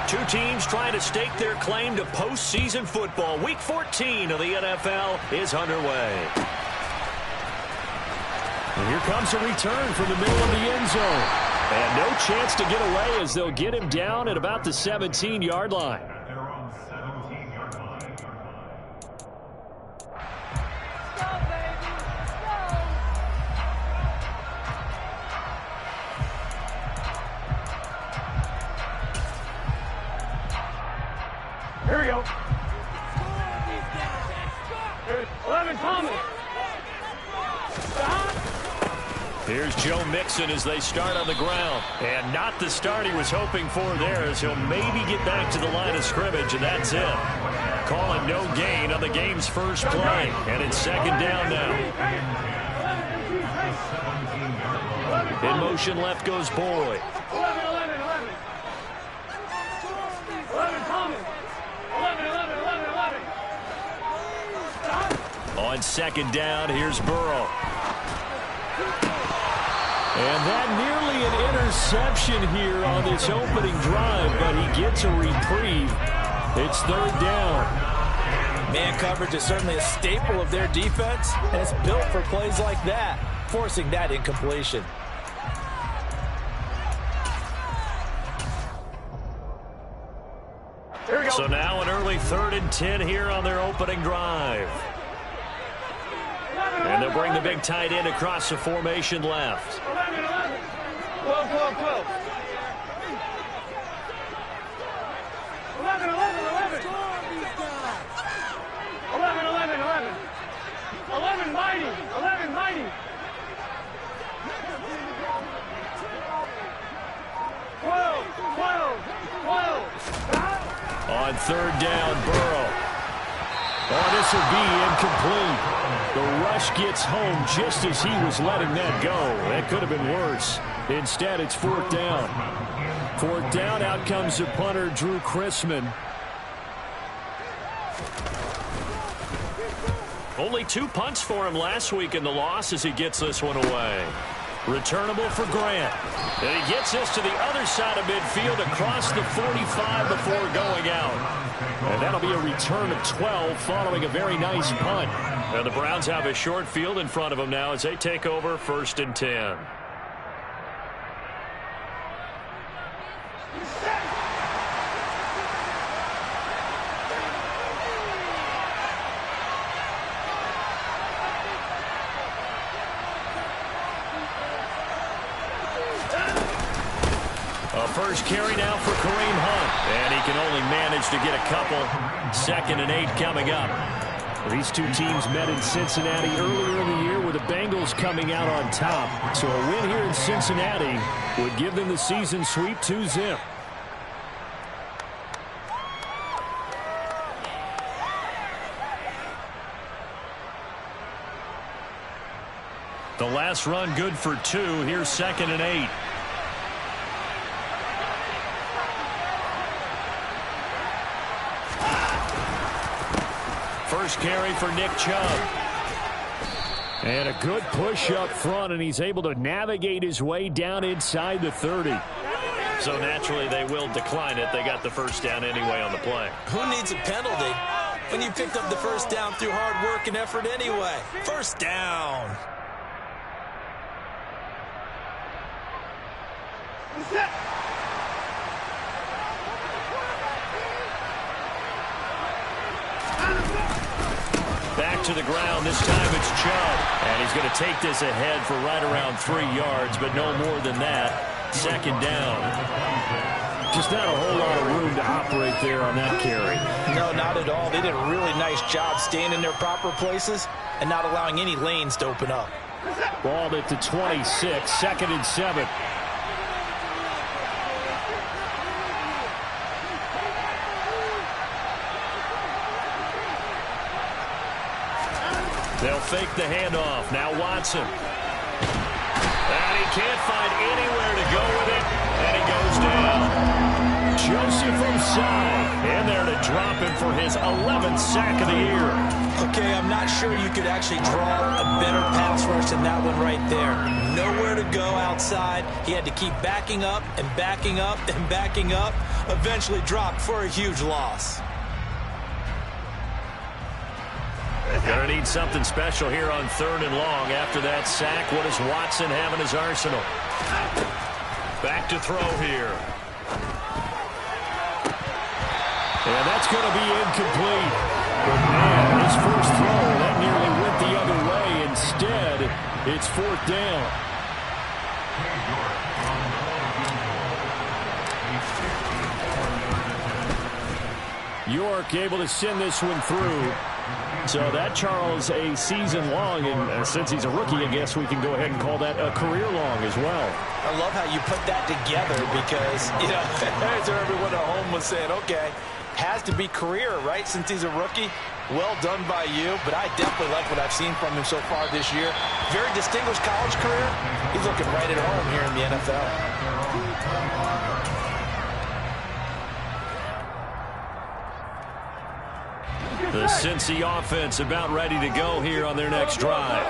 Two teams trying to stake their claim to postseason football. Week 14 of the NFL is underway. And here comes a return from the middle of the end zone. And no chance to get away as they'll get him down at about the 17-yard line. Here we go. 11 Thomas. Here's Joe Mixon as they start on the ground. And not the start he was hoping for there, as he'll maybe get back to the line of scrimmage, and that's it. Calling no gain on the game's first play. And it's second down now. In motion left goes Boyd. 11 Thomas. 11. On second down, here's Burrow. And that nearly an interception here on this opening drive, but he gets a reprieve. It's third down. Man coverage is certainly a staple of their defense, and it's built for plays like that, forcing that incompletion. So now an early 3rd and 10 here on their opening drive. And they'll bring the big tight end across the formation left. 12. 11. 11 mighty. 12. On third down, Burrow. Oh, this will be incomplete. The rush gets home just as he was letting that go. That could have been worse. Instead, it's fourth down. Fourth down, out comes the punter, Drew Chrisman. Only 2 punts for him last week in the loss as he gets this one away. Returnable for Grant. And he gets this to the other side of midfield across the 45 before going out. And that'll be a return of 12 following a very nice punt. And the Browns have a short field in front of them now as they take over 1st and 10. First carry now for Kareem Hunt. And he can only manage to get a couple. 2nd and 8 coming up. These two teams met in Cincinnati earlier in the year with the Bengals coming out on top. So a win here in Cincinnati would give them the season sweep 2-0. The last run good for 2. Here's 2nd and 8. First carry for Nick Chubb. And a good push up front, and he's able to navigate his way down inside the 30. So naturally they will decline it. They got the first down anyway on the play. Who needs a penalty when you picked up the first down through hard work and effort anyway? First down. Back to the ground. This time it's Chubb. And he's going to take this ahead for right around 3 yards, but no more than that. 2nd down. Just not a whole lot of room to operate there on that carry. No, not at all. They did a really nice job staying in their proper places and not allowing any lanes to open up. Ball at the 26, 2nd and 7. They'll fake the handoff. Now Watson. And he can't find anywhere to go with it. And he goes down. Joseph from left side. And there to drop him for his 11th sack of the year. Okay, I'm not sure you could actually draw a better pass rush than that one right there. Nowhere to go outside. He had to keep backing up and backing up and backing up. Eventually dropped for a huge loss. Gonna need something special here on 3rd and long. After that sack, what does Watson have in his arsenal? Back to throw here. And that's going to be incomplete. But man, his first throw, that nearly went the other way. Instead, it's 4th down. York able to send this one through. So that, Charles, a season long, and since he's a rookie, I guess we can go ahead and call that a career long as well. I love how you put that together because, you know, so everyone at home was saying, okay, has to be career, right, since he's a rookie. Well done by you, but I definitely like what I've seen from him so far this year. Very distinguished college career. He's looking right at home here in the NFL. The Cincy offense about ready to go here on their next drive.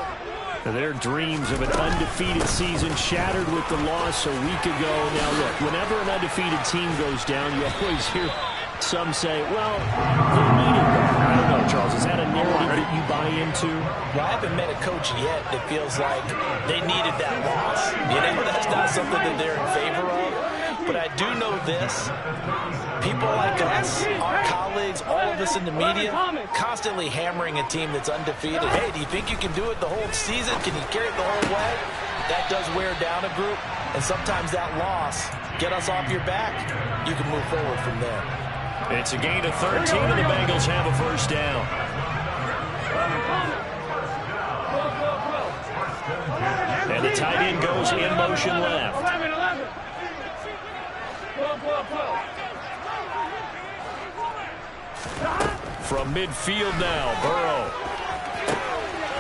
Their dreams of an undefeated season shattered with the loss a week ago. Now, look, whenever an undefeated team goes down, you always hear some say, well, they need it. I don't know, Charles. Is that a narrative that you buy into? Well, I haven't met a coach yet that feels like they needed that loss. You know, that's not something that they're in favor of. But I do know this. People like us, our colleagues, all of us in the media, constantly hammering a team that's undefeated. Hey, do you think you can do it the whole season? Can you carry it the whole way? That does wear down a group. And sometimes that loss, get us off your back, you can move forward from there. It's a gain of 13, and the Bengals have a first down. And the tight end goes in motion left. 11, 11. 12, 12, 12. From midfield now, Burrow.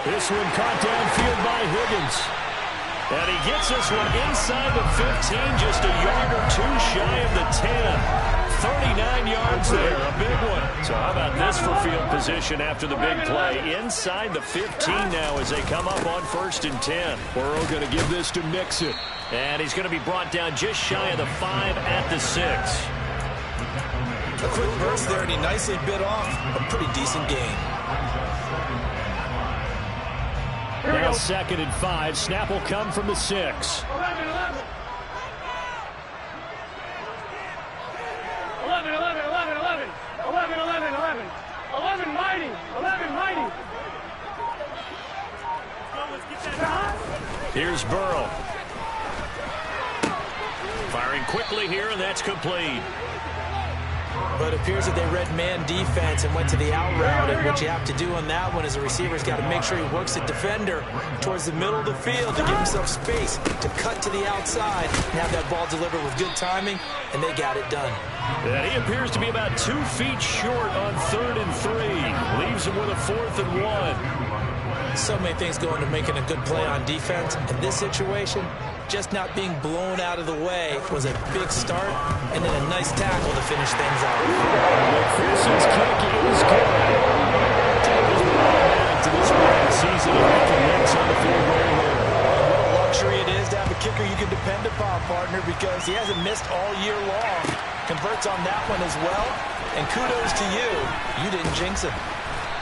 This one caught downfield by Higgins. And he gets this one inside the 15, just a yard or two shy of the 10. 39 yards there, a big one. So how about this for field position after the big play? Inside the 15 now as they come up on 1st and 10. Burrow going to give this to Mixon. And he's going to be brought down just shy of the 5 at the 6. A quick burst there, and he nicely bit off a pretty decent gain. Now 2nd and 5. Snap will come from the 6. 11, 11. 11, 11, 11, 11. 11, 11, 11. 11 mighty. 11 mighty. Here's Burrow. Firing quickly here, and that's complete. But it appears that they read man defense and went to the out route. And what you have to do on that one is the receiver's got to make sure he works the defender towards the middle of the field to give himself space to cut to the outside and have that ball delivered with good timing, and they got it done. And he appears to be about 2 feet short on 3rd and 3. Leaves him with a 4th and 1. So many things go into making a good play on defense. In this situation, just not being blown out of the way was a big start, and then a nice tackle to finish things out. McPherson's kick is good. Tackles been automatic to this point of the season, and he connects on the field goal here. What a luxury it is to have a kicker you can depend upon, partner, because he hasn't missed all year long. Converts on that one as well, and kudos to you. You didn't jinx him.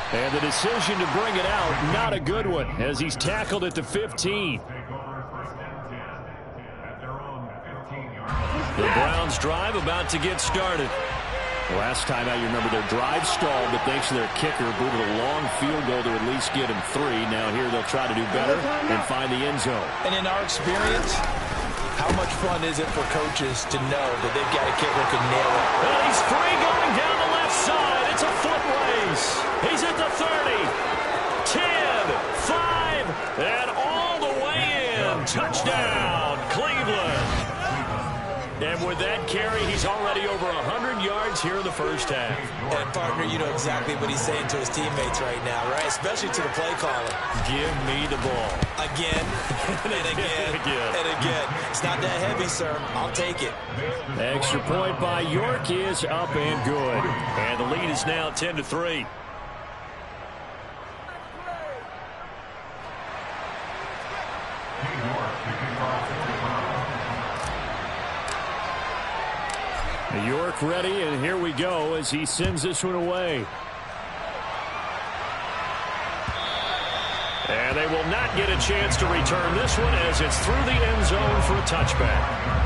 And the decision to bring it out, not a good one, as he's tackled at the 15. The Browns drive about to get started. Last time out, you remember their drive stalled, but thanks to their kicker, booted a long field goal to at least get him 3. Now here they'll try to do better and find the end zone. And in our experience, how much fun is it for coaches to know that they've got a kicker who can nail it? And he's free going down the left side. It's a foot race. He's at the 30, 10, 5, and all the way in. Touchdown, Cleveland. And with that carry, he's already over 100 yards here in the first half. And, partner, you know exactly what he's saying to his teammates right now, right? Especially to the play caller. Give me the ball. Again, and again, and again. It's not that heavy, sir. I'll take it. Extra point by York is up and good. And the lead is now 10-3. York ready, and here we go as he sends this one away. And they will not get a chance to return this one as it's through the end zone for a touchback.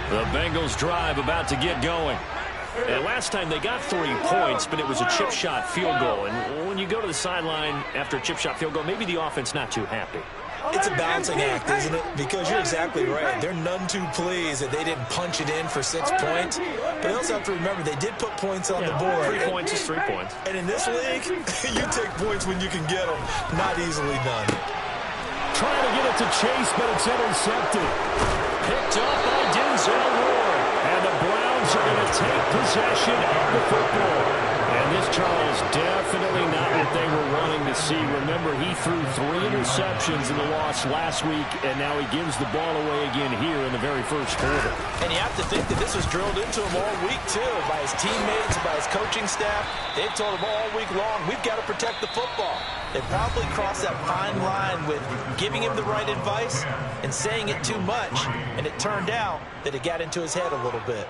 The Bengals drive about to get going. And last time they got 3 points, but it was a chip shot field goal. And when you go to the sideline after a chip shot field goal, maybe the offense not too happy. It's a balancing act, isn't it? Because you're exactly right. They're none too pleased that they didn't punch it in for 6 points. But they also have to remember they did put points on the board. 3 points is 3 points. And in this league, you take points when you can get them. Not easily done. Trying to get it to Chase, but it's intercepted. Picked up by Denzel Ward. And the Browns are going to take possession of the football. And this, Charles, definitely not what they were wanting to see. Remember, he threw 3 interceptions in the loss last week, and now he gives the ball away again here in the very first quarter. And you have to think that this was drilled into him all week, too, by his teammates, by his coaching staff. They've told him all week long, we've got to protect the football. They probably crossed that fine line with giving him the right advice and saying it too much, and it turned out that it got into his head a little bit.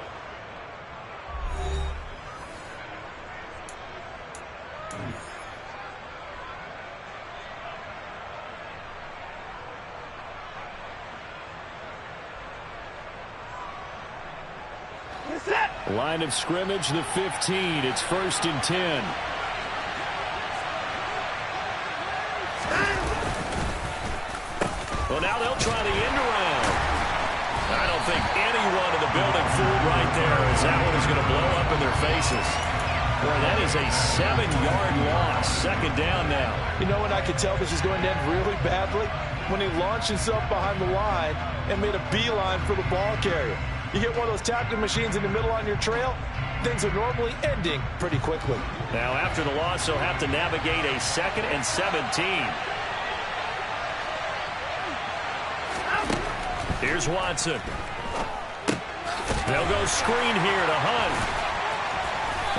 Line of scrimmage, the 15. It's 1st and 10. Well, now they'll try the end around. I don't think anyone in the building fooled right there, as that one is going to blow up in their faces. Boy, that is a 7-yard loss. 2nd down now. You know when I could tell this is going to end really badly? When he launched himself behind the line and made a beeline for the ball carrier. You get one of those tackling machines in the middle on your trail, things are normally ending pretty quickly. Now, after the loss, they'll have to navigate a 2nd and 17. Here's Watson. They'll go screen here to Hunt.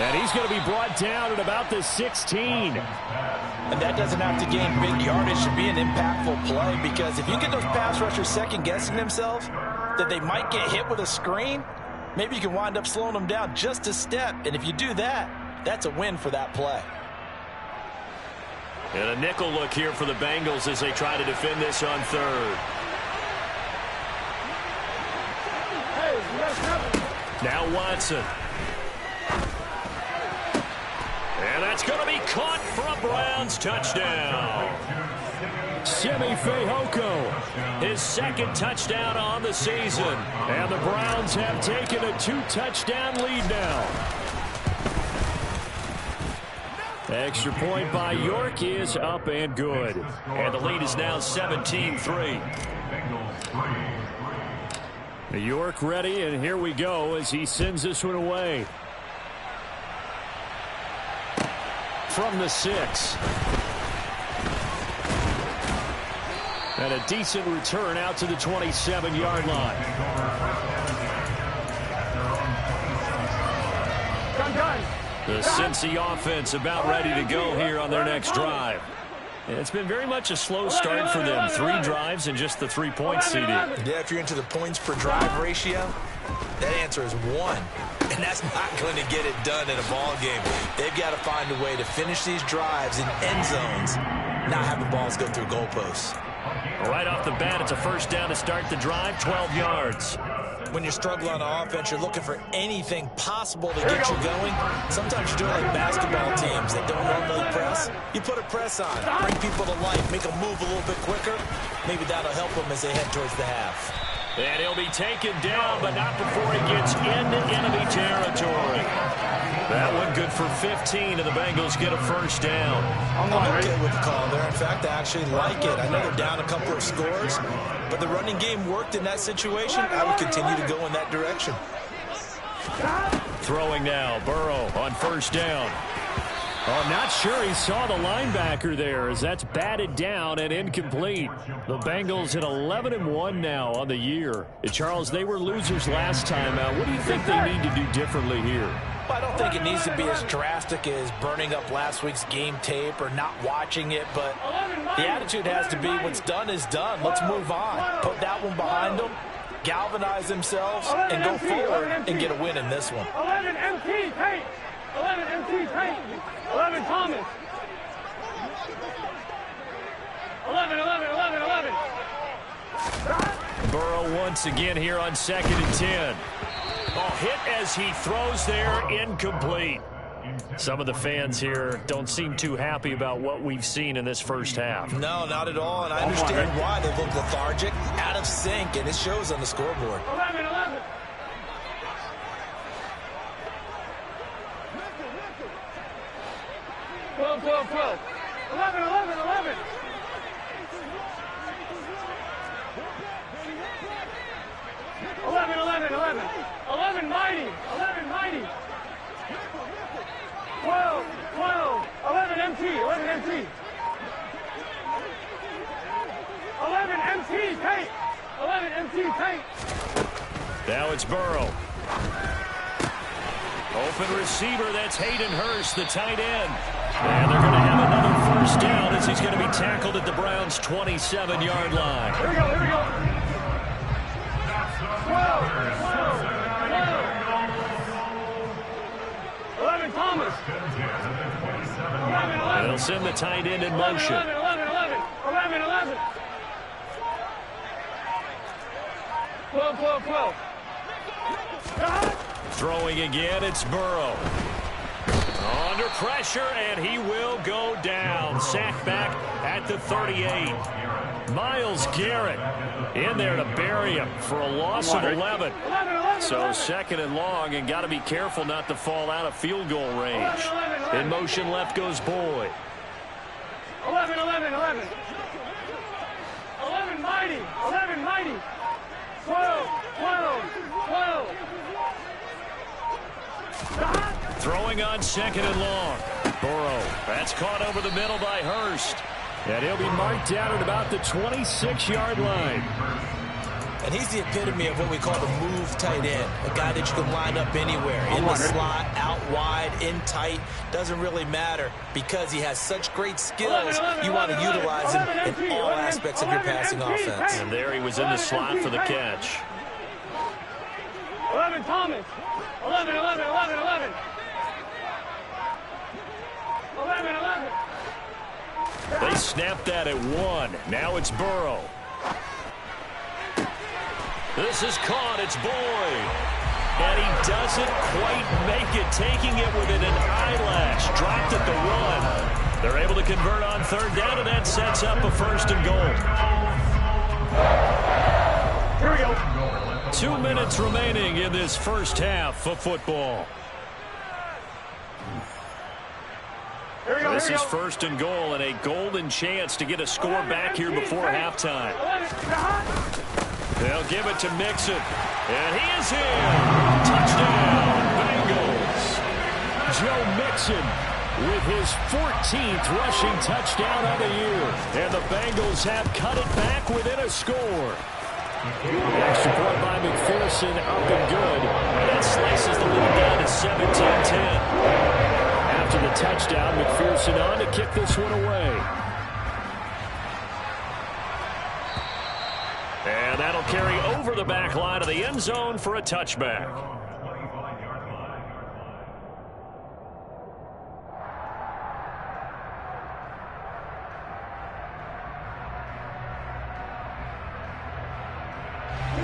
And he's going to be brought down at about the 16. And that doesn't have to gain big yardage to be an impactful play, because if you get those pass rushers second-guessing themselves that they might get hit with a screen, maybe you can wind up slowing them down just a step. And if you do that, that's a win for that play. And a nickel look here for the Bengals as they try to defend this on 3rd. Now Watson. And that's going to be caught for a Browns touchdown. Simi Fehoko, his 2nd touchdown on the season. And the Browns have taken a 2-touchdown lead now. Extra point by York is up and good. And the lead is now 17-3. York ready, and here we go as he sends this one away. From the 6. And a decent return out to the 27-yard line. The Cincy offense about ready to go here on their next drive. And it's been very much a slow start for them. 3 drives and just the 3 points CD. Yeah, if you're into the points per drive ratio, that answer is 1. And that's not going to get it done in a ball game. They've got to find a way to finish these drives in end zones, not have the balls go through goalposts. Right off the bat, it's a 1st down to start the drive, 12 yards. When you're struggling on offense, you're looking for anything possible to get you going. Sometimes you're doing like basketball teams that don't normally press. You put a press on, bring people to life, make them move a little bit quicker. Maybe that'll help them as they head towards the half. And he'll be taken down, but not before he gets into enemy territory. That one good for 15, and the Bengals get a first down. I'm okay with the call there. In fact, I actually like it. I know they're down a couple of scores, but the running game worked in that situation. I would continue to go in that direction. Throwing now, Burrow on first down. Oh, I'm not sure he saw the linebacker there as that's batted down and incomplete. The Bengals at 11-1 now on the year. Charles, they were losers last time out. What do you think they need to do differently here? Well, I don't think it needs to be as drastic as burning up last week's game tape or not watching it, but the attitude has to be what's done is done. Let's move on. Put that one behind them, galvanize themselves, and go forward and get a win in this one. 11 MT, Tate. 11 MT, Tate. 11 Thomas. 11. Burrow once again here on 2nd and 10. Oh, hit as he throws there, incomplete. Some of the fans here don't seem too happy about what we've seen in this first half. No, not at all, and I understand why. They look lethargic, out of sync, and it shows on the scoreboard. 11. 12. 11. 11 mighty. 12. 11 MT. 11 MT, Tate. 11 MT, Tate. Now it's Burrow. Open receiver, that's Hayden Hurst, the tight end. And they're going to have another first down as he's going to be tackled at the Browns' 27-yard line. Here we go. 12. 11 Thomas. 11. They'll send the tight end in motion. 11. 12. Throwing again, it's Burrow. Under pressure, and he will go down. Sacked back at the 38. Myles Garrett in there to bury him for a loss of 11. So 2nd and long, and got to be careful not to fall out of field goal range. In motion left goes Boyd. 11 mighty. 12. Throwing on 2nd and long. Burrow, that's caught over the middle by Hurst. And he'll be marked down at about the 26-yard line. And he's the epitome of what we call the move tight end. A guy that you can line up anywhere. In the slot, out wide, in tight. Doesn't really matter because he has such great skills. You want to utilize him in all aspects of your passing offense. And there he was in the slot for the catch. 11 Thomas. 11. 11. They snapped that at 1. Now it's Burrow. This is caught. It's Boyd. And he doesn't quite make it, taking it within an eyelash. Dropped at the 1. They're able to convert on 3rd down, and that sets up a 1st and goal. Here we go. 2 minutes remaining in this first half of football. This is 1st and goal, and a golden chance to get a score back here before halftime. They'll give it to Mixon, and he is in. Touchdown, Bengals. Joe Mixon with his 14th rushing touchdown of the year. And the Bengals have cut it back within a score. Extra point by McPherson, up and good. And that slices the lead down to 17-10. After the touchdown, McPherson on to kick this one away. And that'll carry over the back line of the end zone for a touchback.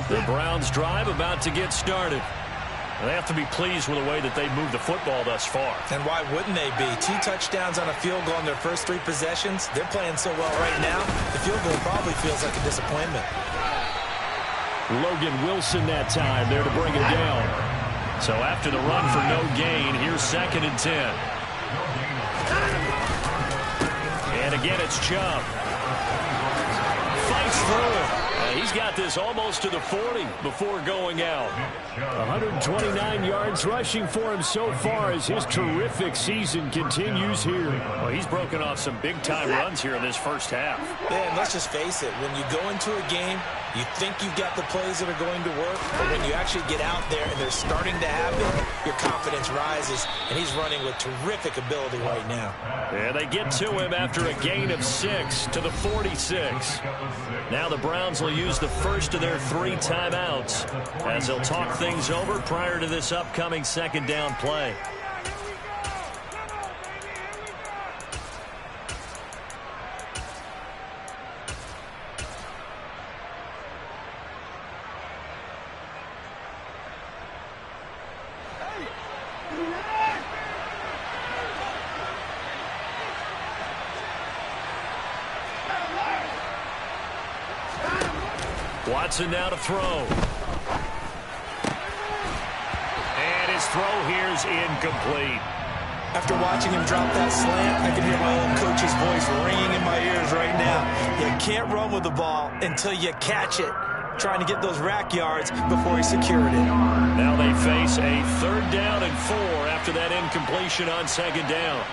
The Browns drive about to get started. They have to be pleased with the way that they've moved the football thus far. And why wouldn't they be? 2 touchdowns on a field goal in their first 3 possessions. They're playing so well right now, the field goal probably feels like a disappointment. Logan Wilson that time there to bring him down. So after the run for no gain, here's 2nd and 10. And again, it's Chubb. Fights through it. He's got this almost to the 40 before going out. 129 yards rushing for him so far as his terrific season continues here. Well, he's broken off some big-time runs here in this first half. Man, let's just face it. When you go into a game, you think you've got the plays that are going to work, but when you actually get out there and they're starting to happen, your confidence rises, and he's running with terrific ability right now. Yeah, they get to him after a gain of 6 to the 46. Now the Browns will use the first of their 3 timeouts as they'll talk things over prior to this upcoming 2nd down play. Watson now to throw. And his throw here is incomplete. After watching him drop that slant, I can hear my old coach's voice ringing in my ears right now. You can't run with the ball until you catch it. Trying to get those rack yards before he secured it. Now they face a 3rd down and 4 after that incompletion on 2nd down.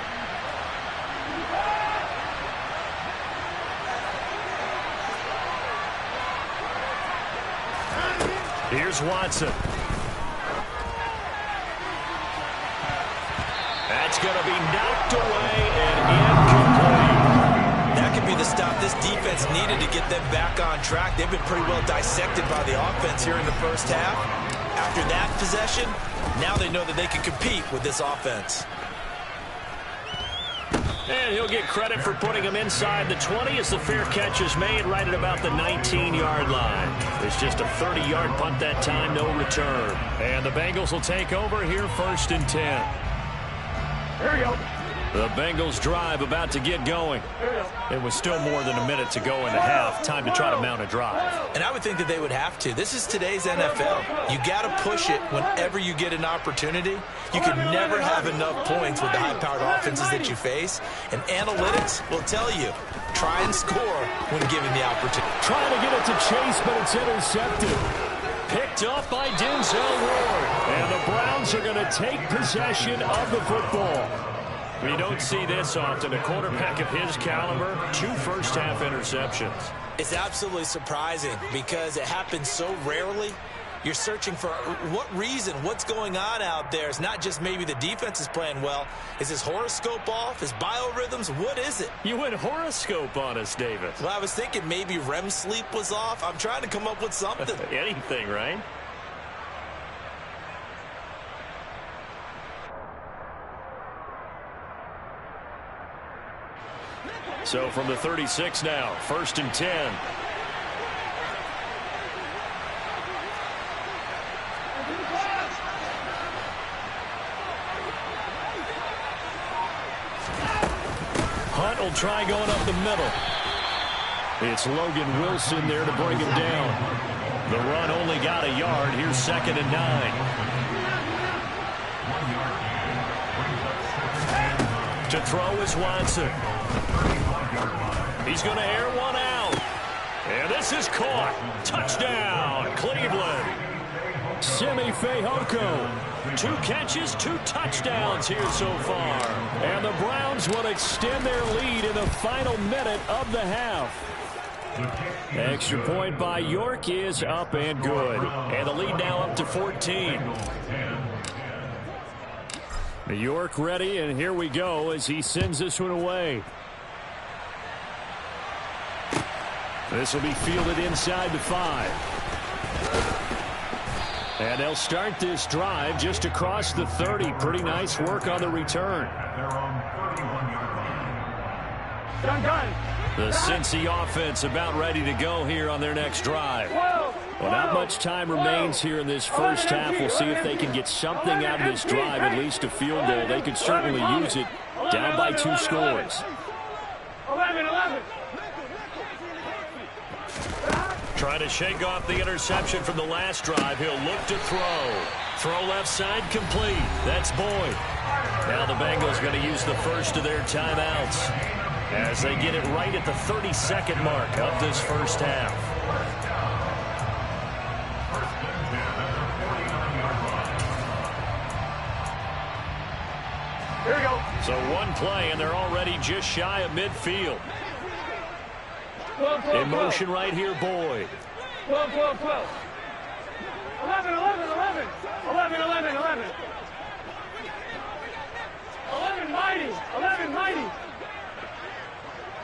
Here's Watson. That's going to be knocked away and incomplete. That could be the stop this defense needed to get them back on track. They've been pretty well dissected by the offense here in the first half. After that possession, now they know that they can compete with this offense. And he'll get credit for putting him inside the 20 as the fair catch is made right at about the 19-yard line. It's just a 30-yard punt that time, no return. And the Bengals will take over here 1st and 10. Here we go. The Bengals drive about to get going. It was still more than a minute to go in the half. Time to try to mount a drive. And I would think that they would have to. This is today's NFL. You got to push it whenever you get an opportunity. You can never have enough points with the high-powered offenses that you face. And analytics will tell you, try and score when given the opportunity. Trying to get it to Chase, but it's intercepted. Picked up by Denzel Ward. And the Browns are going to take possession of the football. We don't see this often. A quarterback of his caliber, 2 first-half interceptions. It's absolutely surprising because it happens so rarely. You're searching for what reason, what's going on out there. It's not just maybe the defense is playing well. Is his horoscope off? His biorhythms? What is it? You went horoscope on us, David. Well, I was thinking maybe REM sleep was off. I'm trying to come up with something. Anything, right? So from the 36 now, 1st and 10. Hunt will try going up the middle. It's Logan Wilson there to bring him down. The run only got a yard. Here's 2nd and 9. To throw is Watson. He's going to air one out. And this is caught. Touchdown, Cleveland. Simi Fehoko. 2 catches, 2 touchdowns here so far. And the Browns will extend their lead in the final minute of the half. Extra point by York is up and good. And the lead now up to 14. York ready, and here we go as he sends this one away. This will be fielded inside the 5. And they'll start this drive just across the 30. Pretty nice work on the return. Done. The Cincy offense about ready to go here on their next drive. Well, not much time remains here in this first half. We'll see if they can get something out of this drive, at least a field goal. They could certainly use it. Down by 2 scores. 11. Trying to shake off the interception from the last drive. He'll look to throw. Throw left side complete. That's Boyd. Now the Bengals going to use the first of their timeouts as they get it right at the 32nd mark of this first half. Here we go. So one play, and they're already just shy of midfield. 12, 12, In motion right here, Boyd. 12, 12, 12. 11, 11, 11. 11, 11, 11. 11, mighty. 11, mighty.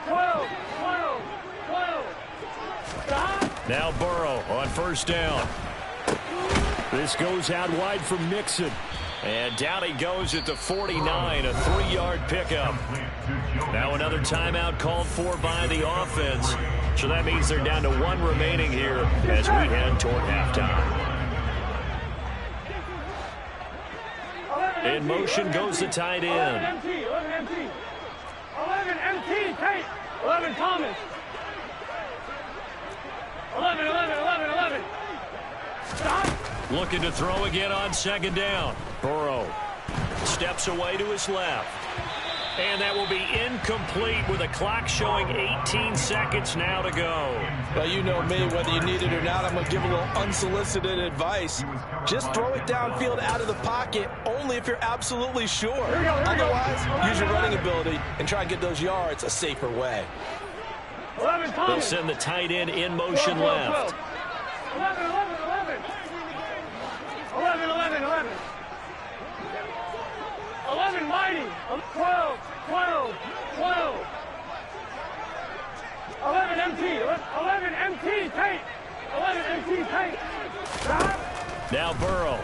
12, 12, 12. Stop. Now Burrow on first down. This goes out wide from Mixon. And down he goes at the 49, a 3-yard pickup. Now another timeout called for by the offense. So that means they're down to 1 remaining here as we head toward halftime. In motion goes the tight end. 11 MT, 11 MT. 11 MT, Tate. 11 Thomas. 11, 11, 11, 11. Stop. Looking to throw again on second down. Burrow steps away to his left. And that will be incomplete with a clock showing 18 seconds now to go. Well, you know me, whether you need it or not, I'm going to give a little unsolicited advice. Just throw it downfield out of the pocket, only if you're absolutely sure. Otherwise, use your running ability and try and get those yards a safer way. 11 Thomas. They'll send the tight end in motion 12, 12, left. 11, 11, 11. 11, 11, 11. 11, mighty. 12, 12, 12. 11, MT. 11, MT, Tate. 11, MT, Tate. Stop. Now Burrow.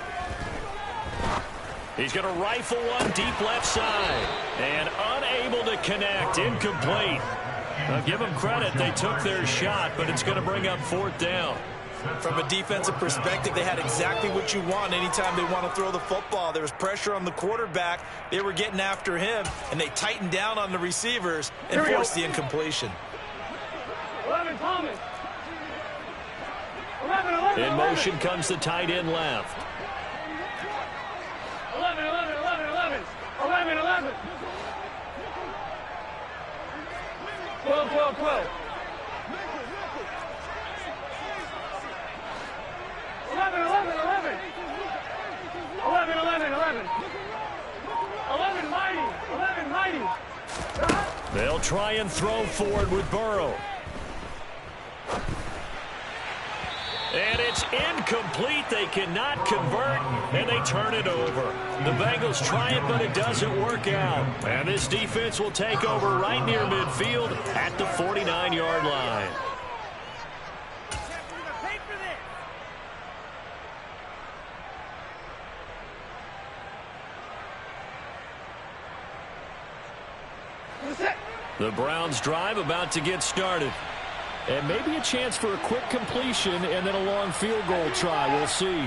He's going to rifle one deep left side. And unable to connect. Incomplete. Now give them credit. They took their shot, but it's going to bring up 4th down. From a defensive perspective, they had exactly what you want anytime they want to throw the football. There was pressure on the quarterback. They were getting after him, and they tightened down on the receivers and forced the incompletion. 11 Thomas. 11, 11, In 11. motion comes the tight end left. 11, 11, 11, 11. 11, 11. 12, 12, 12. 11, 11, 11. 11, 11, 11. 11, mighty. 11, mighty. Stop. They'll try and throw forward with Burrow. And it's incomplete. They cannot convert, and they turn it over. The Bengals try it, but it doesn't work out. And this defense will take over right near midfield at the 49-yard line. The Browns drive about to get started. And maybe a chance for a quick completion and then a long field goal try. We'll see.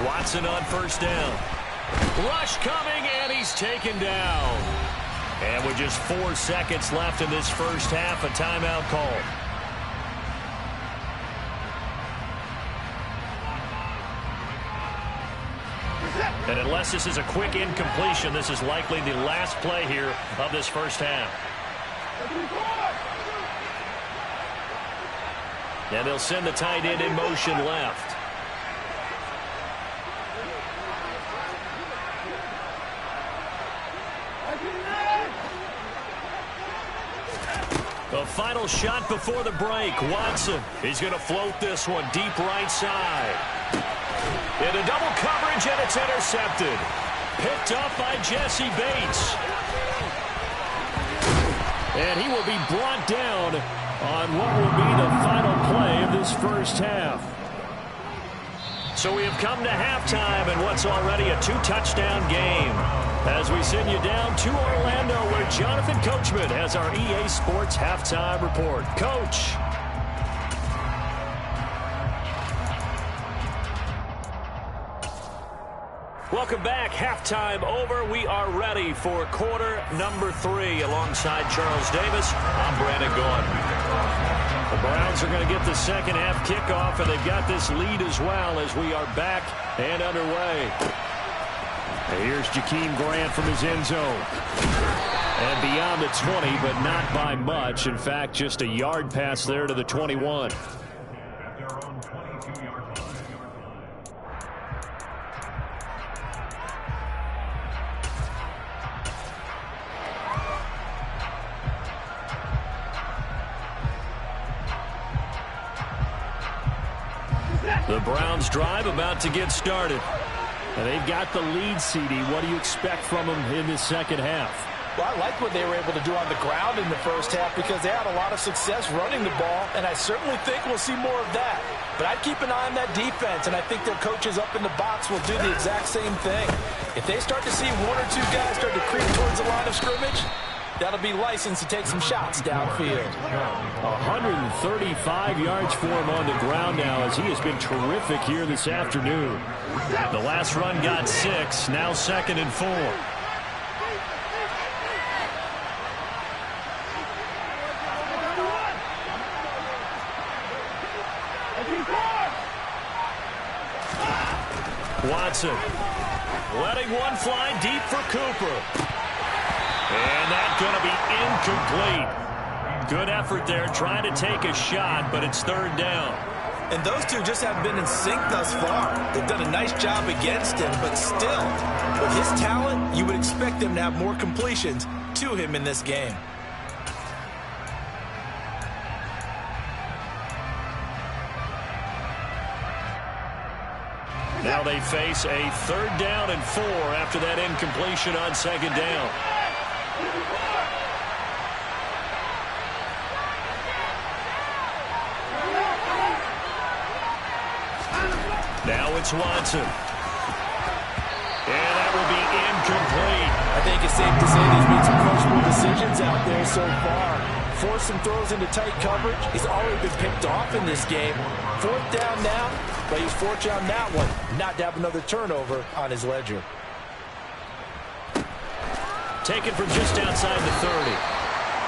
Watson on first down. Rush coming, and he's taken down. And with just 4 seconds left in this first half, a timeout call. And unless this is a quick incompletion, this is likely the last play here of this first half. And they'll send the tight end in motion left. The final shot before the break. Watson, he's going to float this one deep right side. Into double coverage, and it's intercepted. Picked up by Jesse Bates. And he will be brought down on what will be the final play of this first half. So we have come to halftime in what's already a 2-touchdown game. As we send you down to Orlando, where Jonathan Coachman has our EA Sports halftime report. Coach. Welcome back. Halftime over. We are ready for quarter number 3. Alongside Charles Davis, I'm Brandon Gaudin. The Browns are going to get the second half kickoff, and they've got this lead as well as we are back and underway. Here's Jakeem Grant from his end zone. And beyond the 20, but not by much. In fact, just a yard pass there to the 21. The Browns drive about to get started. And they've got the lead, CD. What do you expect from them in the second half? Well, I like what they were able to do on the ground in the first half because they had a lot of success running the ball, and I certainly think we'll see more of that. But I'd keep an eye on that defense, and I think their coaches up in the box will do the exact same thing. If they start to see one or two guys start to creep towards the line of scrimmage, that'll be licensed to take some shots downfield. 135 yards for him on the ground now as he has been terrific here this afternoon. The last run got 6, now 2nd and 4. Watson letting one fly deep for Cooper. And that's going to be incomplete. Good effort there trying to take a shot, but it's 3rd down. And those two just haven't been in sync thus far. They've done a nice job against him, but still, with his talent, you would expect them to have more completions to him in this game. Now they face a 3rd down and 4 after that incompletion on 2nd down. Now it's Watson. And that will be incomplete. I think it's safe to say there's been some questionable decisions out there so far. Forced some throws into tight coverage. He's already been picked off in this game. 4th down now, but he's fortunate on that one not to have another turnover on his ledger. Taken from just outside the 30.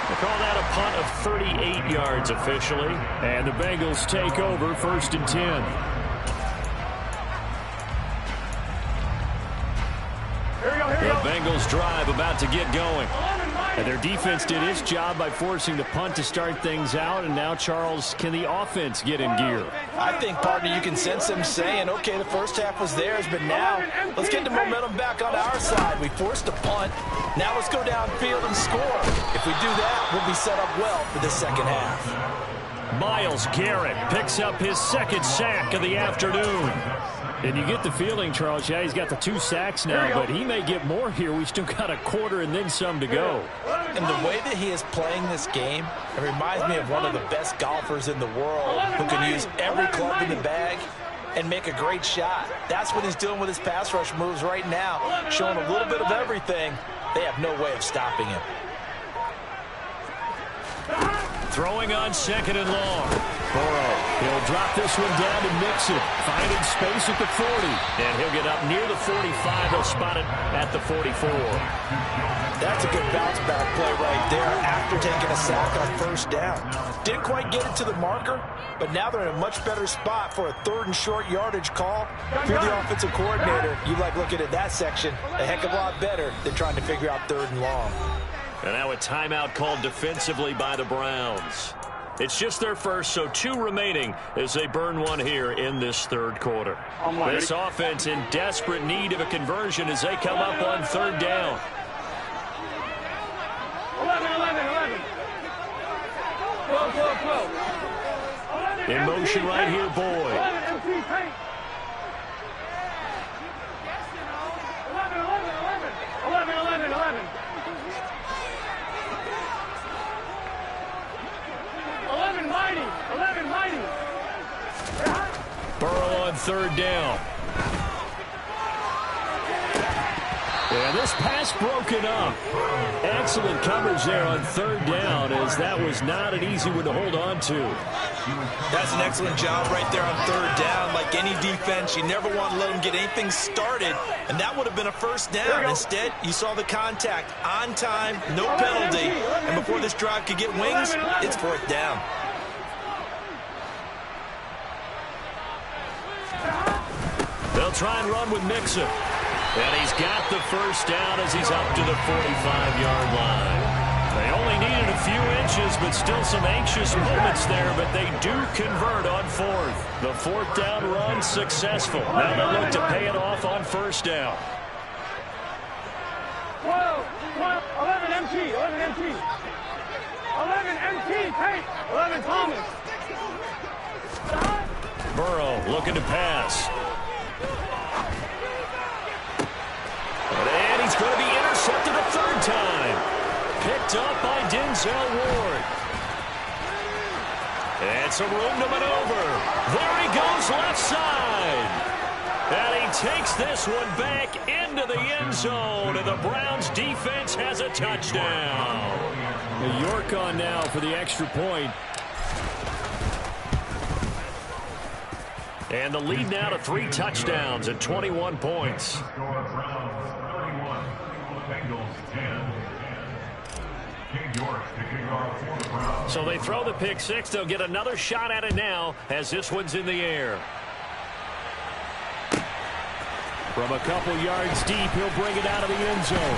They call that a punt of 38 yards officially. And the Bengals take over 1st and 10. The Bengals drive about to get going. And their defense did its job by forcing the punt to start things out. And now, Charles, can the offense get in gear? I think, partner, you can sense them saying, okay, the first half was theirs, but now let's get the momentum back on our side. We forced a punt. Now let's go downfield and score. If we do that, we'll be set up well for the second half. Myles Garrett picks up his 2nd sack of the afternoon. And you get the feeling, Charles, yeah, he's got the 2 sacks now, but he may get more here. We still got a quarter and then some to go. And the way that he is playing this game, it reminds me of one of the best golfers in the world who can use every club in the bag and make a great shot. That's what he's doing with his pass rush moves right now, showing a little bit of everything. They have no way of stopping him. Throwing on 2nd and long. Burrow, he'll drop this one down to Mixon. Finding space at the 40. And he'll get up near the 45. He'll spot it at the 44. That's a good bounce back play right there after taking a sack on 1st down. Didn't quite get it to the marker, but now they're in a much better spot for a 3rd and short yardage call. If you're the offensive coordinator, you like looking at that section a heck of a lot better than trying to figure out 3rd and long. And now a timeout called defensively by the Browns. It's just their first, so 2 remaining as they burn one here in this 3rd quarter. This offense in desperate need of a conversion as they come up on 3rd down. 11. In motion right here, Boyd. 11 mighty. Burrow on 3rd down. And this pass broken up. Excellent coverage there on third down, as that was not an easy one to hold on to. That's an excellent job right there on third down. Like any defense, you never want to let them get anything started, and that would have been a first down. Instead, you saw the contact on time, no penalty, and before this drive could get wings, it's fourth down. They'll try and run with Mixon. And he's got the first down as he's up to the 45-yard line. They only needed a few inches, but still some anxious moments there, but they do convert on fourth. The fourth down run successful. Now they look to pay it off on first down. 12, 11 MT, 11 MT. 11 MT, Tate, 11 Thomas. Burrow looking to pass. And he's going to be intercepted a third time. Picked up by Denzel Ward. And some room to maneuver. There he goes left side. And he takes this one back into the end zone. And the Browns defense has a touchdown. York on now for the extra point. And the lead now to 3 touchdowns and 21 points. So they throw the pick six. They'll get another shot at it now as this one's in the air. From a couple yards deep, he'll bring it out of the end zone.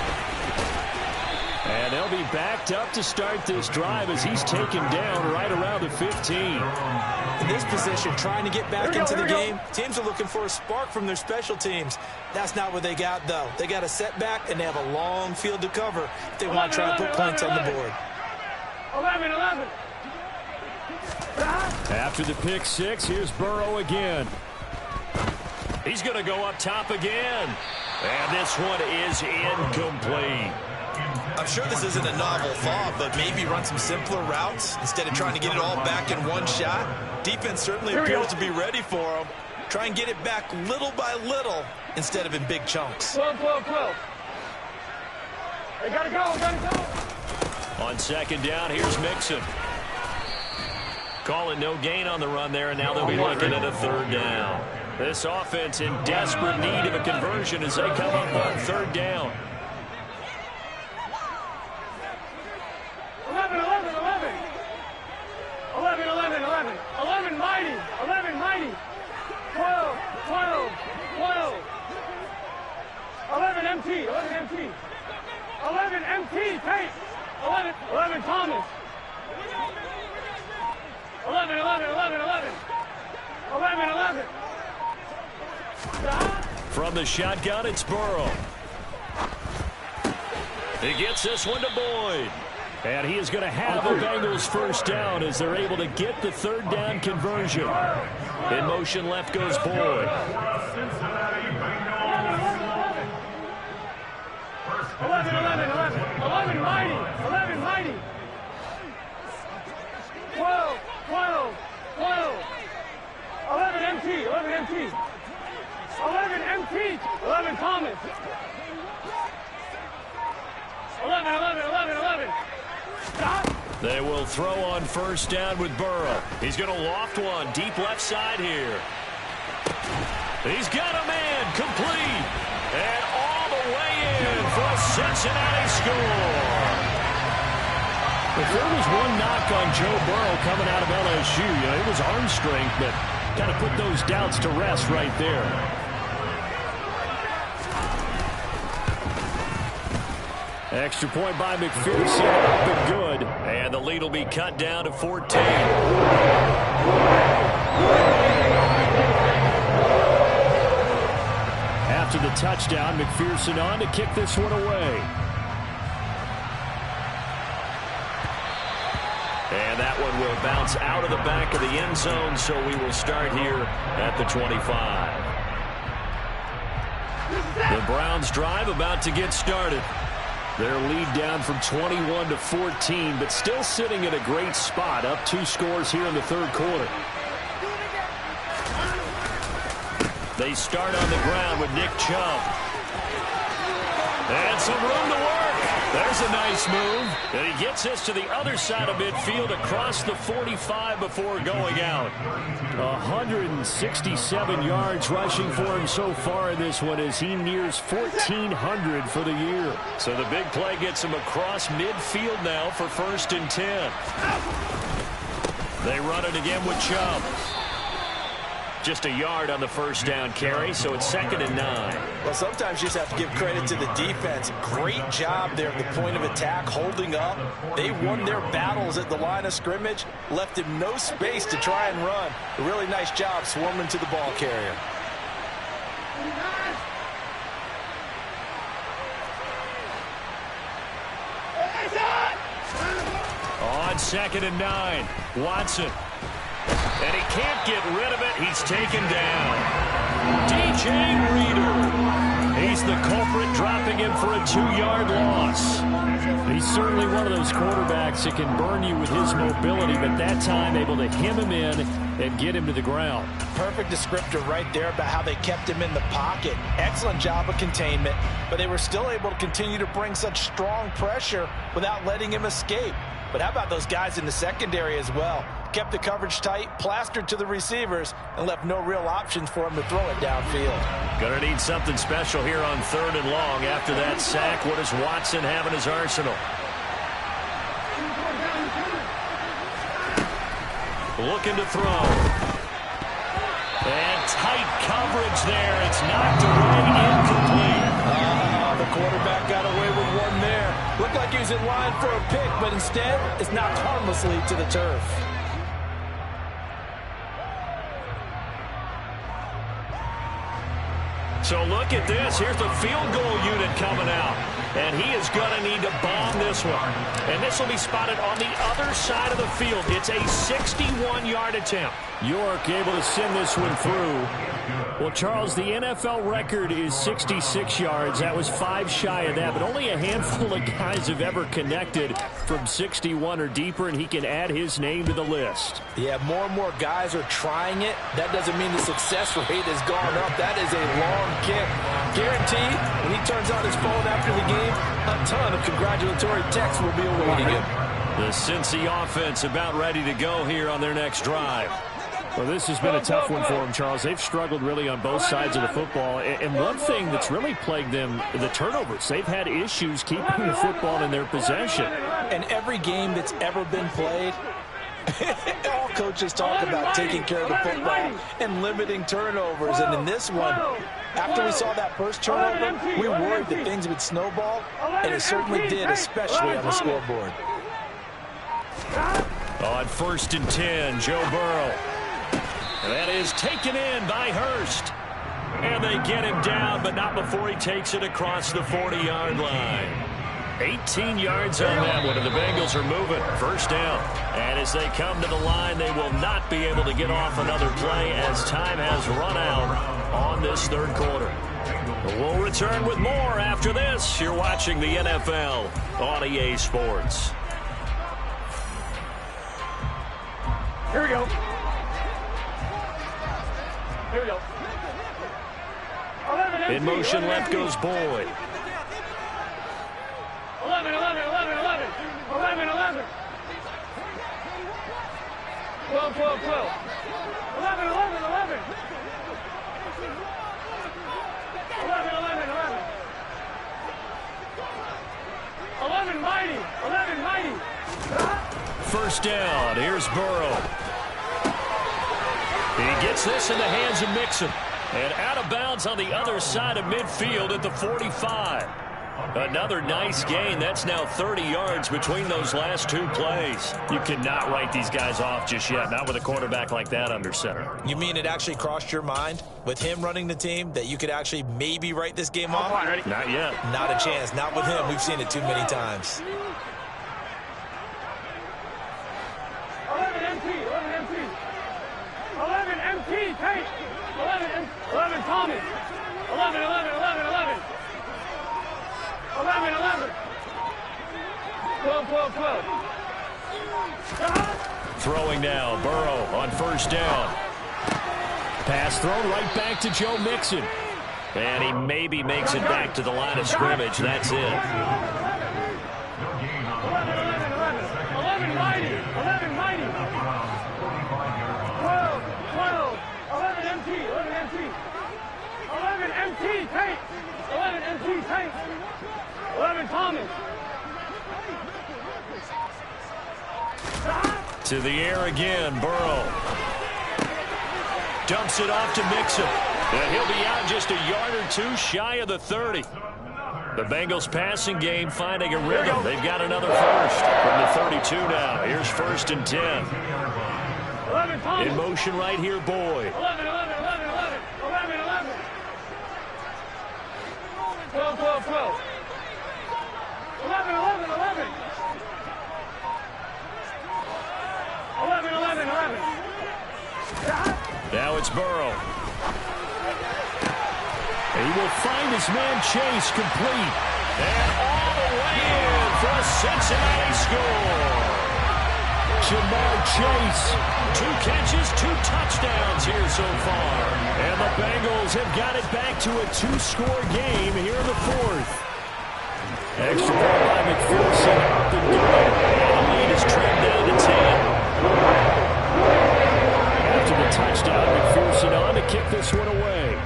And they'll be backed up to start this drive as he's taken down right around the 15. In this position, trying to get back into the game, teams are looking for a spark from their special teams. That's not what they got, though. They got a setback, and they have a long field to cover if they want to try and put points on the board. 11. After the pick six, here's Burrow again. He's going to go up top again. And this one is incomplete. I'm sure this isn't a novel thought, but maybe run some simpler routes instead of trying to get it all back in one shot. Defense certainly appears to be ready for them. Try and get it back little by little instead of in big chunks. 12. They gotta go. On second down, here's Mixon. Call it no gain on the run there, and now they'll be looking at a third down. This offense in desperate need of a conversion as they come up on third down. 11 mighty. 12. 11 MT. 11 MT, Tate. 11 Thomas. 11. 11. From the shotgun, it's Burrow. He gets this one to Boyd. And he is going to have the Bengals first down as they're able to get the third down conversion. In motion left goes Boyd. 11 mighty. 12. 11 MT. 11 MT. 11 Thomas. 11. They will throw on first down with Burrow. He's going to loft one deep left side here. He's got a man complete. And all the way in for a Cincinnati score. If there was one knock on Joe Burrow coming out of LSU, it was arm strength, but kind of put those doubts to rest right there. Extra point by McPherson, up and good. And the lead will be cut down to 14. After the touchdown, McPherson on to kick this one away. And that one will bounce out of the back of the end zone, so we will start here at the 25. The Browns drive about to get started. Their lead down from 21 to 14, but still sitting in a great spot, up 2 scores here in the third quarter. They start on the ground with Nick Chubb. And some room to work. There's a nice move. And he gets this to the other side of midfield across the 45 before going out. 167 yards rushing for him so far in this one as he nears 1,400 for the year. So the big play gets him across midfield now for 1st and 10. They run it again with Chubb. Just a yard on the first down carry, so it's 2nd and 9. Well, sometimes you just have to give credit to the defense. Great job there at the point of attack, holding up. They won their battles at the line of scrimmage, left him no space to try and run. A really nice job swarming to the ball carrier. On 2nd and 9, Watson. And he can't get rid of it. He's taken down. DJ Reader. He's the culprit, dropping him for a 2-yard loss. He's certainly one of those quarterbacks that can burn you with his mobility, but that time able to hem him in and get him to the ground. Perfect descriptor right there about how they kept him in the pocket. Excellent job of containment, but they were still able to continue to bring such strong pressure without letting him escape. But how about those guys in the secondary as well? Kept the coverage tight, plastered to the receivers, and left no real options for him to throw it downfield. Gonna need something special here on 3rd and long. After that sack, what does Watson have in his arsenal? Looking to throw. And tight coverage there. It's knocked away, incomplete. The quarterback got away with one there. Looked like he was in line for a pick, but instead, it's knocked harmlessly to the turf. So look at this. Here's the field goal unit coming out. And he is going to need to bomb this one. And this will be spotted on the other side of the field. It's a 61-yard attempt. York able to send this one through. Well, Charles, the NFL record is 66 yards. That was 5 shy of that, but only a handful of guys have ever connected from 61 or deeper, and he can add his name to the list. Yeah, more and more guys are trying it. That doesn't mean the success rate has gone up. That is a long kick. Guaranteed, when he turns on his phone after the game, a ton of congratulatory texts will be awaiting him. The Cincy offense about ready to go here on their next drive. Well, this has been a tough one for them, Charles. They've struggled really on both sides of the football. And one thing that's really plagued them, the turnovers. They've had issues keeping the football in their possession. And every game that's ever been played, all coaches talk about taking care of the football and limiting turnovers. And in this one, after we saw that first turnover, we worried that things would snowball, and it certainly did, especially on the scoreboard. On 1st and 10, Joe Burrow. That is taken in by Hurst. And they get him down, but not before he takes it across the 40-yard line. 18 yards on that one, and the Bengals are moving. 1st down. And as they come to the line, they will not be able to get off another play as time has run out on this 3rd quarter. We'll return with more after this. You're watching the NFL on EA Sports. Here we go. Here we go. 11, In motion, left goes Boyd. 11, 11, 11, 11. 11, 11. 12, 12, 12. 11, 11, 11. 11, 11, 11. 11 mighty. 11 mighty. 1st down. Here's Burrow. He gets this in the hands of Mixon. And out of bounds on the other side of midfield at the 45. Another nice gain. That's now 30 yards between those last 2 plays. You cannot write these guys off just yet, not with a quarterback like that under center. You mean it actually crossed your mind with him running the team that you could actually maybe write this game off? Not yet. Not a chance. Not with him. We've seen it too many times. 11 MT. 11 MT. 11 MT. Tate. 11 Thomas. 11, 11, 11, 11. 11, 11. 12, 12, 12. Throwing now, Burrow on 1st down. Pass thrown right back to Joe Mixon. And he maybe makes it back to the line of scrimmage. That's it. 11 mighty. 11 mighty. 12. 11 MT. 11 MT. 11 MT Tate. 11 MT Tate. 11 Thomas. To the air again, Burrow. Dumps it off to Mixon. And he'll be out just a yard or two shy of the 30. The Bengals passing game finding a rhythm. They've got another first from the 32 now. Here's 1st and 10. In motion right here, Boyd. 11. 12. 11. 11. Now it's Burrow. And he will find his man Chase complete. And all the way in for a Cincinnati score. Jamar Chase, 2 catches, 2 touchdowns here so far. And the Bengals have got it back to a 2-score game here in the 4th. Extra point by McPherson up and good. And the lead is trimmed down to 10. After the touchdown, McPherson on to kick this one away.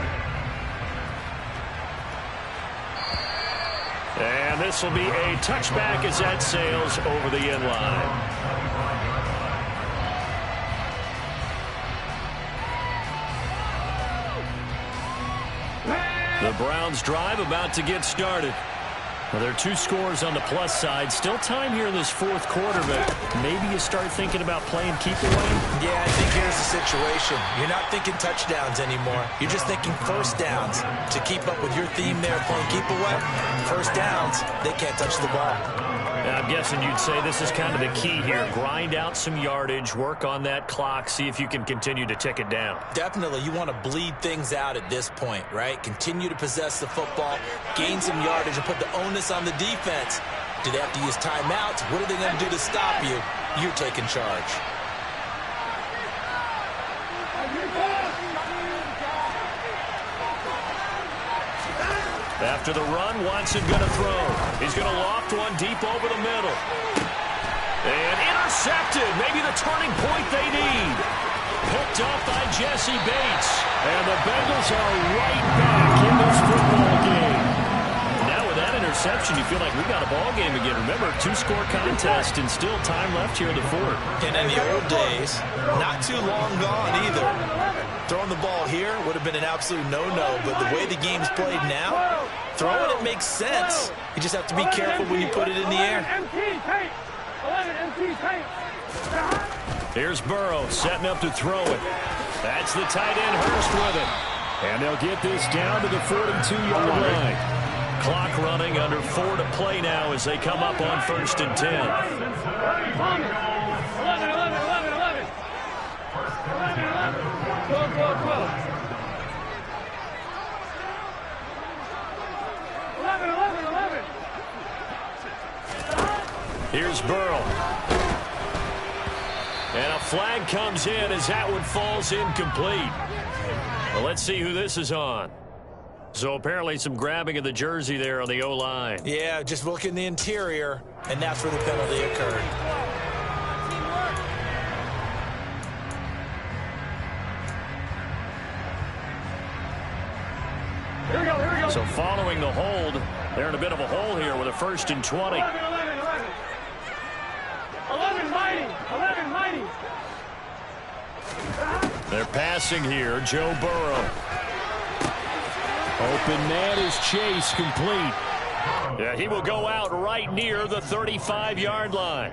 And this will be a touchback as that sails over the end line. The Browns drive about to get started. Well, there are 2 scores on the plus side. Still time here in this 4th quarter, but maybe you start thinking about playing keep away. Yeah, I think here's the situation. You're not thinking touchdowns anymore. You're just thinking first downs. To keep up with your theme there, playing keep away, first downs, they can't touch the ball. And I'm guessing you'd say this is kind of the key here. Grind out some yardage, work on that clock, see if you can continue to tick it down. Definitely, you want to bleed things out at this point, right? Continue to possess the football, gain some yardage, and put the onus on the defense. Do they have to use timeouts? What are they going to do to stop you? You're taking charge. After the run, Watson going to throw. He's going to loft one deep over the middle. And intercepted. Maybe the turning point they need. Picked up by Jesse Bates. And the Bengals are right back in this football game. Now with that interception, you feel like we got a ball game again. Remember, 2-score contest and still time left here in the 4th. And in the old days, not too long gone either. Throwing the ball here would have been an absolute no-no, but the way the game's played now, throwing it makes sense. You just have to be careful when you put it in the air. Here's Burrow setting up to throw it. That's the tight end Hurst with it. And they'll get this down to the 42-yard line. Clock running under 4 to play now as they come up on 1st and 10. 11. Here's Burrow. And a flag comes in as that one falls incomplete. Well, let's see who this is on. So apparently some grabbing of the jersey there on the O-line. Yeah, just look in the interior, and that's where the penalty occurred. Here we go. So following the hold, they're in a bit of a hole here with a 1st and 20. 11 mighty. They're passing here, Joe Burrow. Open man is Chase, complete. Yeah, he will go out right near the 35-yard line.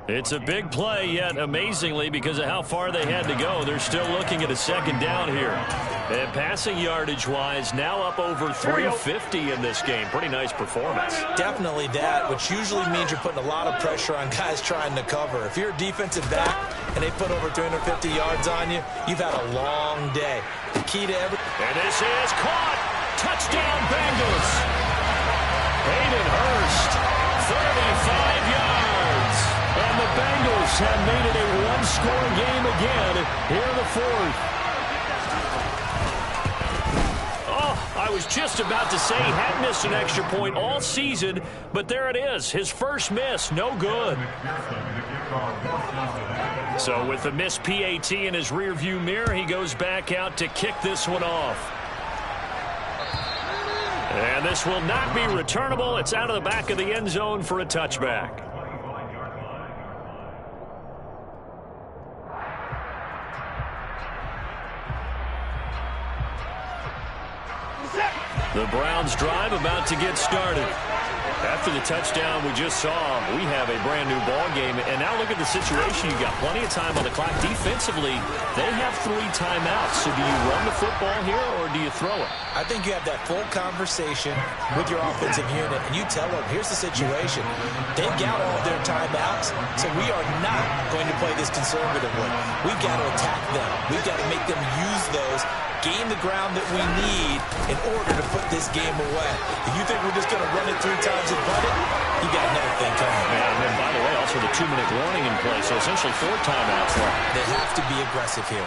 It's a big play, yet amazingly, because of how far they had to go, they're still looking at a 2nd down here. And passing yardage-wise, now up over 350 in this game. Pretty nice performance. Definitely that, which usually means you're putting a lot of pressure on guys trying to cover. If you're a defensive back and they put over 350 yards on you, you've had a long day. The key to every... And this is caught. Touchdown, Bengals. Hayden Hurst, 35 yards. And the Bengals have made it a 1-score game again here in the 4th. Oh, I I was just about to say he had missed an extra point all season, but there it is. His first miss, no good. So with the missed PAT in his rearview mirror, he goes back out to kick this one off. And this will not be returnable. It's out of the back of the end zone for a touchback. The Browns drive about to get started. After the touchdown we just saw, we have a brand new ball game. And now look at the situation. You've got plenty of time on the clock. Defensively, they have 3 timeouts. So do you run the football here or do you throw it? I think you have that full conversation with your offensive unit, and you tell them, here's the situation. They've got all of their timeouts, so we are not going to play this conservatively. We've got to attack them. We've got to make them use those, gain the ground that we need in order to put this game away. If you think we're just going to run it 3 times and punt it, you got another thing coming. And by the way, also the 2-minute warning in play, so essentially 4 timeouts left. They have to be aggressive here.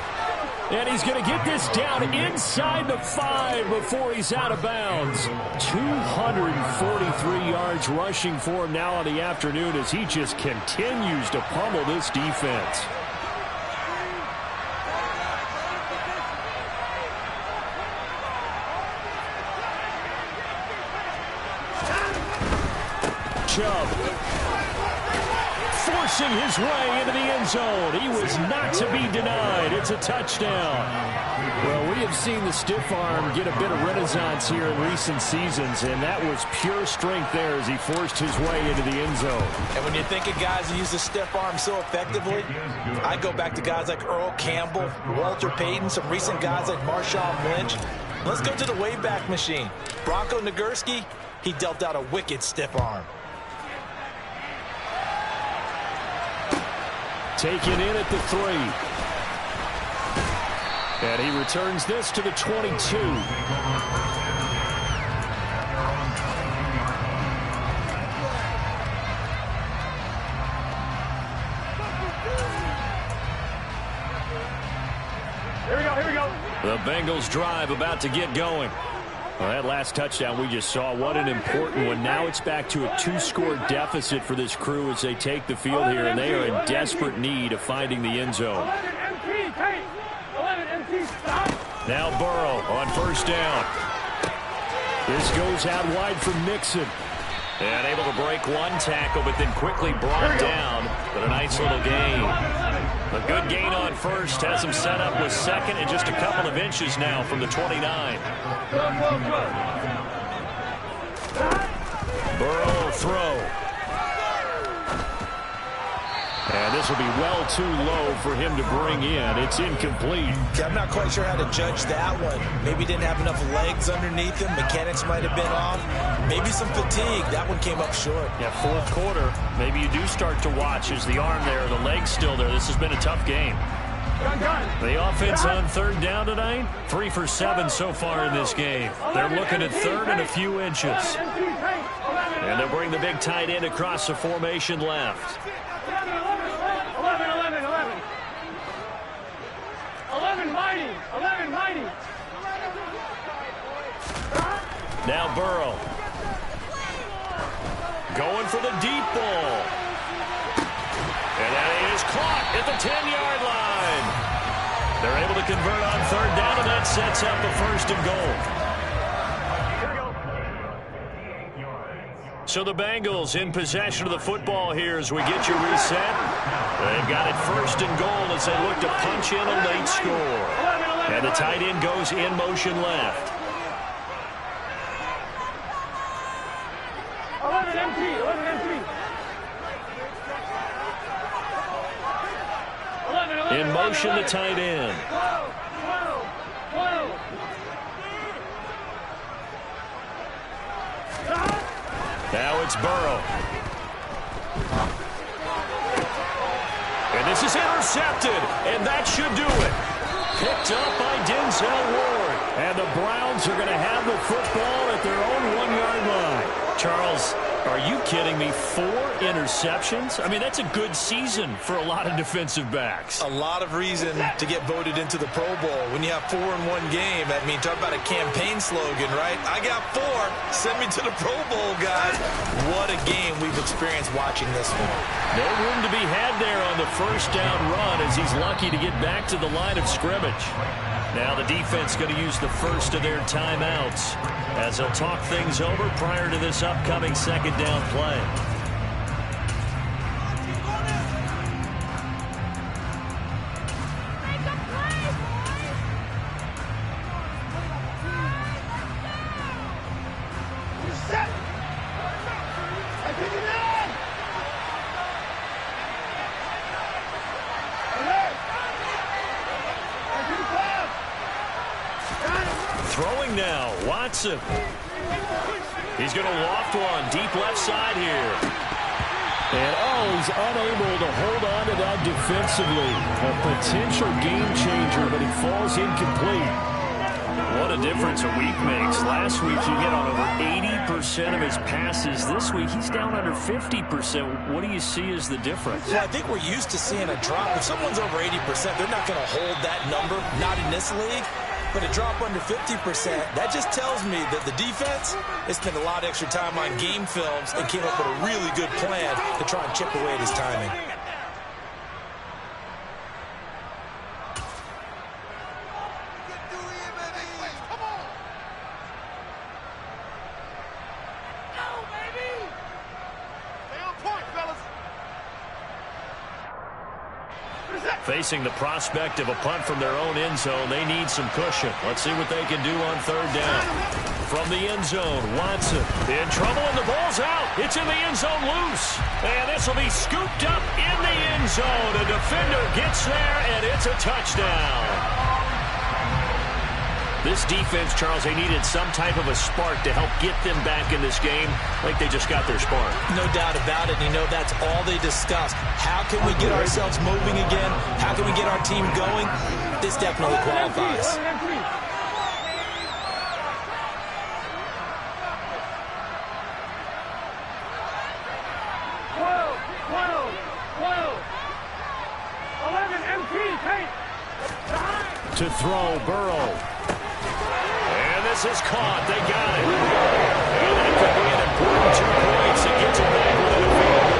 And he's going to get this down inside the 5 before he's out of bounds. 243 yards rushing for him now on the afternoon as he just continues to pummel this defense. Chubb forcing his way into the end zone. He was not to be denied. It's a touchdown. Well, we have seen the stiff arm get a bit of renaissance here in recent seasons, and that was pure strength there as he forced his way into the end zone. And when you think of guys who use the stiff arm so effectively, I go back to guys like Earl Campbell, Walter Payton, some recent guys like Marshawn Lynch. Let's go to the Wayback Machine. Bronco Nagurski, he dealt out a wicked stiff arm. Taken in at the 3. And he returns this to the 22. Here we go. The Bengals drive about to get going. Well, that last touchdown we just saw, what an important one. Now it's back to a 2-score deficit for this crew as they take the field here, and they are in desperate need of finding the end zone. 11 MT, stop. Now Burrow on first down. This goes out wide for Mixon. And able to break one tackle, but then quickly brought down. But a nice little gain. A good gain on first. Has him set up with second and just a couple of inches now from the 29. Burrow throw. And this will be well too low for him to bring in. It's incomplete. Yeah, I'm not quite sure how to judge that one. Maybe didn't have enough legs underneath him. Mechanics might have been off. Maybe some fatigue. That one came up short. Yeah, fourth quarter. Maybe you do start to watch. Is the arm there, the leg's still there? This has been a tough game. The offense on third down tonight, 3 for 7 so far in this game. They're looking at third and a few inches. And they'll bring the big tight end across the formation left. 11 mighty. Now Burrow. Going for the deep ball. And that is caught at the 10-yard line. They're able to convert on third down, and that sets up a 1st and goal. So the Bengals in possession of the football here as we get you reset. They've got it 1st and goal as they look to punch in a late score. And the tight end goes in motion left. 11 MT. In motion, the tight end. Now it's Burrow. And this is intercepted, and that should do it. Picked up by Denzel Ward. And the Browns are going to have the football at their own 1-yard line. Charles, Are you kidding me? 4 interceptions? I mean, that's a good season for a lot of defensive backs. A lot of reason to get voted into the Pro Bowl. When you have 4 in one game, I mean, talk about a campaign slogan, right? I got 4. Send me to the Pro Bowl, guys. What a game we've experienced watching this one. No room to be had there on the first down run as he's lucky to get back to the line of scrimmage. Now the defense going to use the first of their timeouts as they'll talk things over prior to this upcoming second down play. Throwing now, Watson. He's going to loft one deep left side here. And, he's unable to hold on to that defensively. A potential game changer, but he falls incomplete. What a difference a week makes. Last week he hit on over 80% of his passes. This week he's down under 50%. What do you see as the difference? Well, I think we're used to seeing a drop. If someone's over 80%, they're not going to hold that number, not in this league. But a drop under 50%, that just tells me that the defense has spent a lot of extra time on game films and came up with a really good plan to try and chip away at his timing. Facing the prospect of a punt from their own end zone, they need some cushion. Let's see what they can do on third down. From the end zone, Watson in trouble, and the ball's out. It's in the end zone loose. And this will be scooped up in the end zone. A defender gets there, and it's a touchdown. This defense, Charles, they needed some type of a spark to help get them back in this game. Like they just got their spark. No doubt about it. You know, that's all they discussed. How can we get ourselves moving again? How can we get our team going? This definitely qualifies. To throw, Burrow. And this is caught. They got it. And that could be an important 2 points. It gets it back within the field.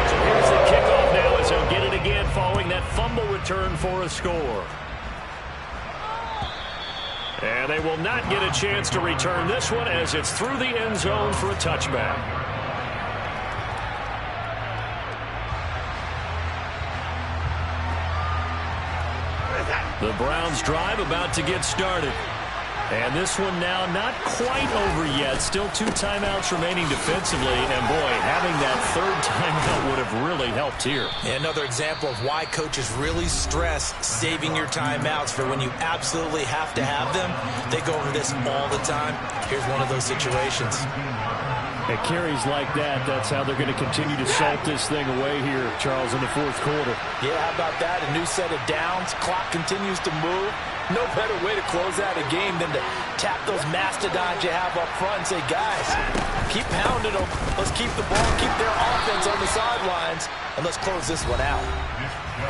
So here's the kickoff now as they'll get it again following that fumble return for a score. And they will not get a chance to return this one as it's through the end zone for a touchback. The Browns drive about to get started. And this one now not quite over yet. Still 2 timeouts remaining defensively. And, boy, having that third timeout would have really helped here. Another example of why coaches really stress saving your timeouts for when you absolutely have to have them. They go over this all the time. Here's one of those situations. At carries like that, that's how they're going to continue to salt this thing away here, Charles, in the fourth quarter. Yeah, how about that? A new set of downs. Clock continues to move. No better way to close out a game than to tap those mastodons you have up front and say, guys, keep pounding them. Let's keep the ball, keep their offense on the sidelines, and let's close this one out.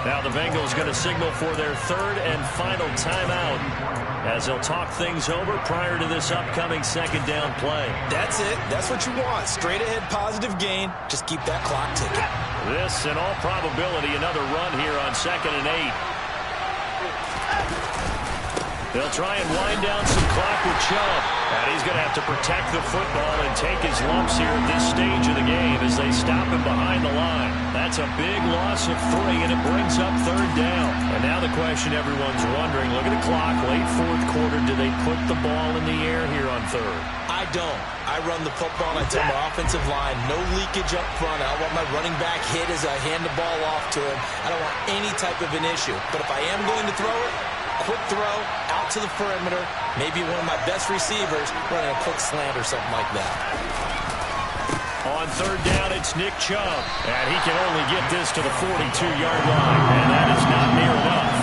Now the Bengals going to signal for their third and final timeout as they'll talk things over prior to this upcoming second down play. That's it. That's what you want. Straight ahead positive gain. Just keep that clock ticking. This, in all probability, another run here on 2nd and 8. They'll try and wind down some clock with Chubb. And he's going to have to protect the football and take his lumps here at this stage of the game as they stop him behind the line. That's a big loss of 3, and it brings up third down. And now the question everyone's wondering, look at the clock, late fourth quarter, do they put the ball in the air here on third? I don't. I run the football, and I tell my offensive line, no leakage up front. I don't want my running back hit as I hand the ball off to him. I don't want any type of an issue. But if I am going to throw it, quick throw, out to the perimeter, maybe one of my best receivers running a quick slant or something like that. On third down, it's Nick Chubb. And he can only get this to the 42-yard line. And that is not near enough.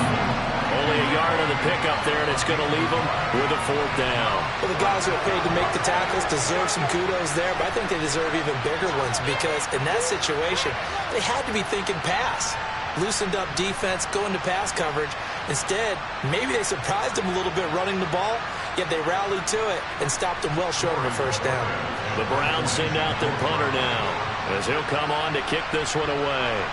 Only a yard on the pickup there, and it's going to leave them with a 4th down. Well, the guys who are paid to make the tackles deserve some kudos there, but I think they deserve even bigger ones because in that situation, they had to be thinking pass. Loosened up defense, going to pass coverage. Instead, maybe they surprised them a little bit running the ball, yet they rallied to it and stopped them well short of a 1st down. The Browns send out their punter now as he'll come on to kick this one away.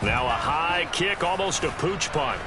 Now a high kick, almost a pooch punt.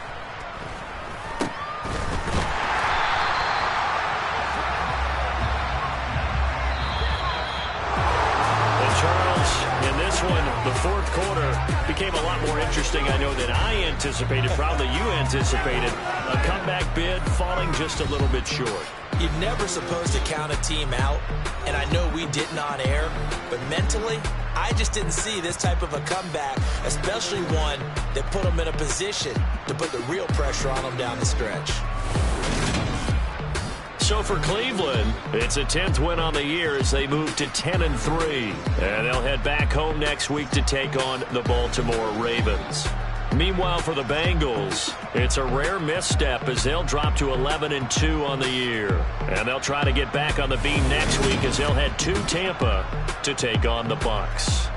And Charles, in this one, the 4th quarter became a lot more interesting, I know, than I anticipated. Probably you anticipated. A comeback bid falling just a little bit short. You're never supposed to count a team out, and I know we didn't on air, but mentally, I just didn't see this type of a comeback, especially one that put them in a position to put the real pressure on them down the stretch. So for Cleveland, it's a 10th win on the year as they move to 10-3. And they'll head back home next week to take on the Baltimore Ravens. Meanwhile, for the Bengals, it's a rare misstep as they'll drop to 11-2 on the year. And they'll try to get back on the beam next week as they'll head to Tampa to take on the Bucs.